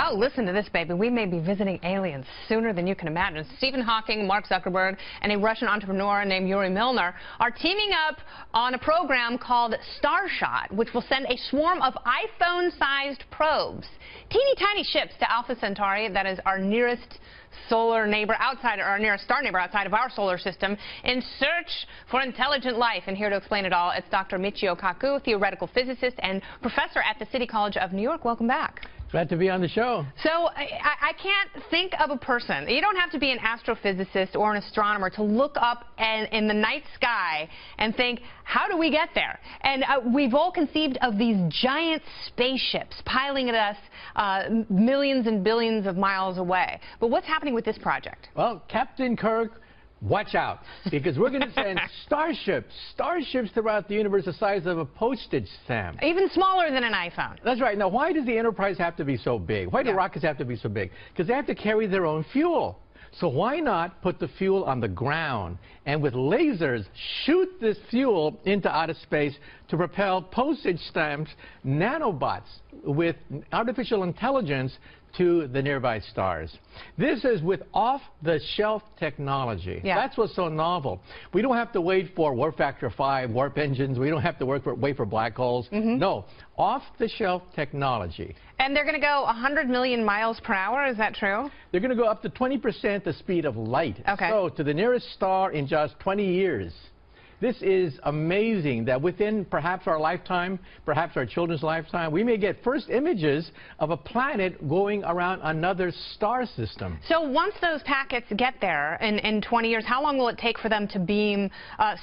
Oh, listen to this, baby. We may be visiting aliens sooner than you can imagine. Stephen Hawking, Mark Zuckerberg, and a Russian entrepreneur named Yuri Milner are teaming up on a program called StarShot, which will send a swarm of iPhone-sized probes, teeny tiny ships, to Alpha Centauri, that is our nearest solar neighbor outside, or our nearest star neighbor outside of our solar system, in search for intelligent life. And here to explain it all, it's Dr. Michio Kaku, theoretical physicist and professor at the City College of New York. Welcome back. Glad to be on the show. So I can't think of a person. You don't have to be an astrophysicist or an astronomer to look up in the night sky and think, how do we get there? And we've all conceived of these giant spaceships piling at us millions and billions of miles away. But what's happening with this project? Well, Captain Kirk, watch out, because we're going to send starships throughout the universe the size of a postage stamp. Even smaller than an iPhone. That's right. Now, why does the Enterprise have to be so big? Why do rockets have to be so big? Because they have to carry their own fuel. So why not put the fuel on the ground and with lasers shoot this fuel into outer space to propel postage stamps, nanobots with artificial intelligence to the nearby stars. This is with off-the-shelf technology. That's what's so novel. We don't have to wait for warp factor 5 warp engines. We don't have to wait for black holes. No, off-the-shelf technology. And they're going to go 100 million miles per hour, is that true? They're going to go up to 20% the speed of light. Okay. So to the nearest star in just 20 years. This is amazing that within perhaps our lifetime, perhaps our children's lifetime, we may get first images of a planet going around another star system. So once those packets get there in 20 years, how long will it take for them to beam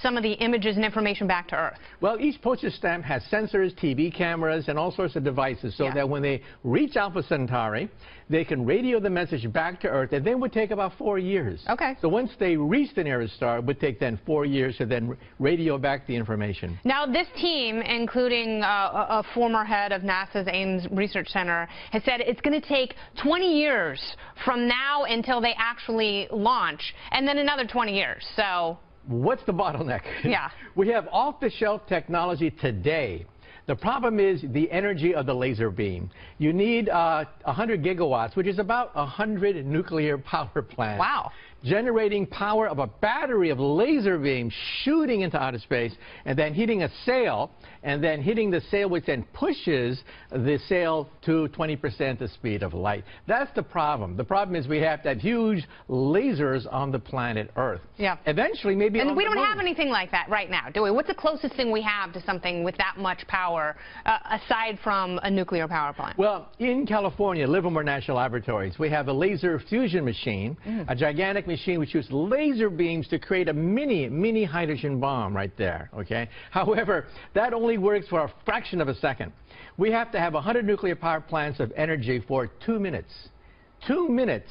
some of the images and information back to Earth? Well, each postage stamp has sensors, TV cameras, and all sorts of devices so that when they reach Alpha Centauri, they can radio the message back to Earth, and then it would take about 4 years. Okay. So once they reach the nearest star, it would take then 4 years to then radio back the information. Now, this team, including a former head of NASA's Ames Research Center, has said it's going to take 20 years from now until they actually launch, and then another 20 years. So what's the bottleneck? Yeah. We have off-the-shelf technology today. The problem is the energy of the laser beam. You need 100 gigawatts, which is about 100 nuclear power plants. Wow. Generating power of a battery of laser beams shooting into outer space and then hitting a sail, and then hitting the sail, which then pushes the sail to 20% the speed of light. That's the problem. The problem is we have to have huge lasers on the planet Earth. Yeah. Eventually, maybe on the moon. And we don't have anything like that right now, do we? What's the closest thing we have to something with that much power, aside from a nuclear power plant? Well, in California, Livermore National Laboratories, we have a laser fusion machine, a gigantic machine which uses laser beams to create a mini hydrogen bomb right there, okay? However, that only works for a fraction of a second. We have to have 100 nuclear power plants of energy for 2 minutes. 2 minutes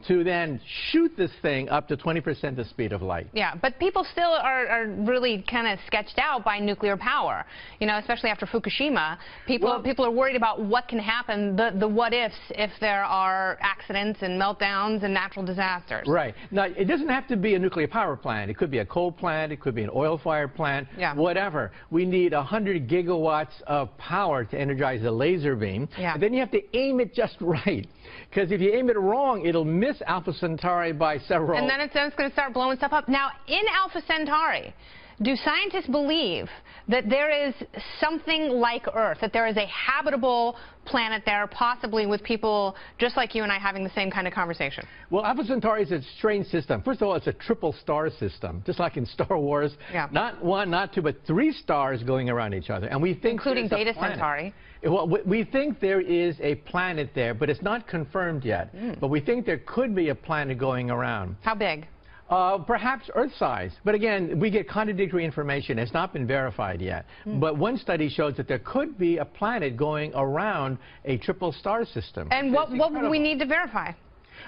to then shoot this thing up to 20% the speed of light. Yeah, but people still are really kind of sketched out by nuclear power. You know, especially after Fukushima, people are worried about what can happen, the what-ifs, if there are accidents and meltdowns and natural disasters. Right. Now, it doesn't have to be a nuclear power plant. It could be a coal plant. It could be an oil-fired plant. Yeah. Whatever. We need 100 gigawatts of power to energize a laser beam. Yeah. And then you have to aim it just right. Because if you aim it wrong, it'll miss Alpha Centauri by several. And then it's going to start blowing stuff up. Now, in Alpha Centauri, do scientists believe that there is something like Earth, that there is a habitable planet there, possibly with people just like you and I having the same kind of conversation? Well, Alpha Centauri is a strange system. First of all, it's a triple star system, just like in Star Wars. Yeah. Not one, not two, but 3 stars going around each other. And we think including Beta Centauri. Well, we think there is a planet there, but it's not confirmed yet. But we think there could be a planet going around. How big? Perhaps Earth-size. But again, we get contradictory information. It's not been verified yet. But one study shows that there could be a planet going around a triple star system. And what would we need to verify?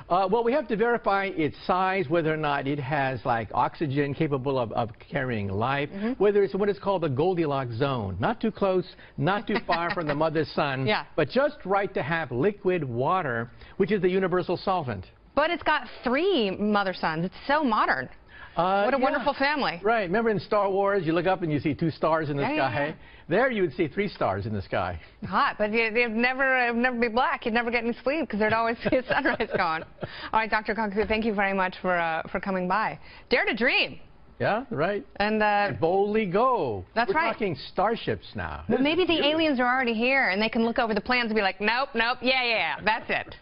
Well, we have to verify its size, whether or not it has like oxygen capable of carrying life, whether it's what is called the Goldilocks zone. Not too close, not too far from the mother sun, but just right to have liquid water, which is the universal solvent. But it's got 3 mother suns. It's so modern. What a yeah. wonderful family. Right. Remember in Star Wars, you look up and you see 2 stars in the sky? Yeah. There you would see 3 stars in the sky. Hot, but it'd never be black. You'd never get any sleep because there'd always be a sunrise going. All right, Dr. Kaku, thank you very much for coming by. Dare to dream. Yeah, right. And boldly go. That's right. We're talking starships now. Well, maybe the aliens are already here and they can look over the plans and be like, nope, nope, yeah, that's it.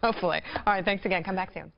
Hopefully. All right, thanks again. Come back soon.